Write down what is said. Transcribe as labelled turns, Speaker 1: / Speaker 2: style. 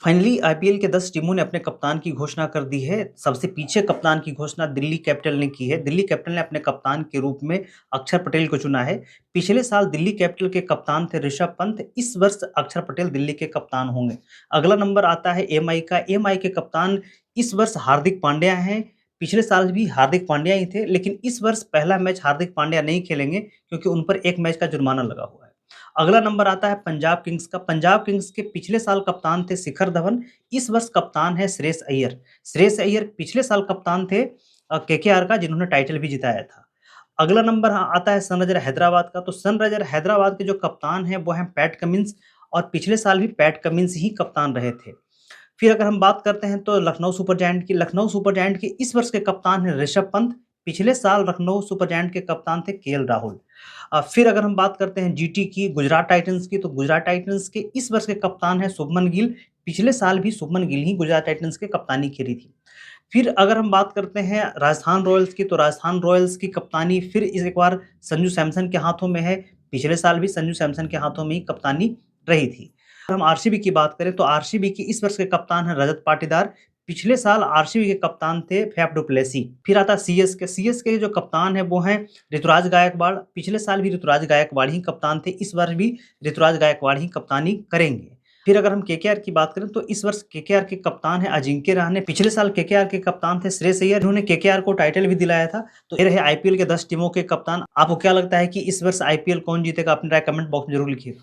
Speaker 1: Finally IPL के 10 टीमों ने अपने कप्तान की घोषणा कर दी है। सबसे पीछे कप्तान की घोषणा दिल्ली कैपिटल ने की है। दिल्ली कैपिटल ने अपने कप्तान के रूप में अक्षर पटेल को चुना है। पिछले साल दिल्ली कैपिटल के कप्तान थे ऋषभ पंत, इस वर्ष अक्षर पटेल दिल्ली के कप्तान होंगे। अगला नंबर आता है एमआई का। एमआई के कप्तान इस वर्ष हार्दिक पांड्या हैं। पिछले साल भी हार्दिक पांड्या ही थे, लेकिन इस वर्ष पहला मैच हार्दिक पांड्या नहीं खेलेंगे क्योंकि उन पर 1 मैच का जुर्माना लगा हुआ है। अगला नंबर आता है पंजाब किंग्स का। पंजाब किंग्स के पिछले साल कप्तान थे शिखर धवन, इस वर्ष कप्तान है श्रेयस अय्यर। श्रेयस अय्यर पिछले साल कप्तान थे केकेआर का, जिन्होंने टाइटल भी जिताया था। अगला नंबर आता है सनराइजर हैदराबाद का। तो सनराइजर हैदराबाद के जो कप्तान हैं वो हैं पैट कमिंस, और पिछले साल भी पैट कमिंस ही कप्तान रहे थे। फिर अगर हम बात करते हैं तो लखनऊ सुपर जायंट की। लखनऊ सुपर जायंट के इस वर्ष के कप्तान हैं ऋषभ पंत, पिछले साल लखनऊ सुपर जायंट के कप्तान थे केएल राहुल। फिर अगर हम बात करते हैं जीटी की, गुजरात टाइटंस की, तो गुजरात टाइटंस के इस वर्ष के कप्तान हैं शुभमन गिल। पिछले साल भी शुभमन गिल ही गुजरात टाइटंस के कप्तानी करी थी। फिर अगर हम बात करते हैं राजस्थान रॉयल्स की, तो राजस्थान रॉयल्स की कप्तानी फिर इस एक बार संजू सैमसन के हाथों में है। पिछले साल भी संजू सैमसन के हाथों में ही कप्तानी रही थी। अगर हम आरसीबी की बात करें तो आरसीबी के इस वर्ष के कप्तान हैं रजत पाटीदार। पिछले साल आरसीबी के कप्तान थे फैफ डु प्लेसी। फिर आता है सीएसके। सीएसके के जो कप्तान है वो हैं ऋतुराज गायकवाड़। पिछले साल भी ऋतुराज गायकवाड़ ही कप्तान थे, इस वर्ष भी ऋतुराज गायकवाड़ ही कप्तानी करेंगे। फिर अगर हम केकेआर की बात करें तो इस वर्ष केकेआर के कप्तान है अजिंक्य रहाणे। पिछले साल केकेआर के कप्तान थे श्रेयस अय्यर, जिन्होंने केकेआर को टाइटल भी दिलाया था। तो ये रहे आईपीएल के 10 टीमों के कप्तान। आपको क्या लगता है कि इस वर्ष आईपीएल कौन जीतेगा? अपनी राय कमेंट बॉक्स में जरूर लिखिएगा।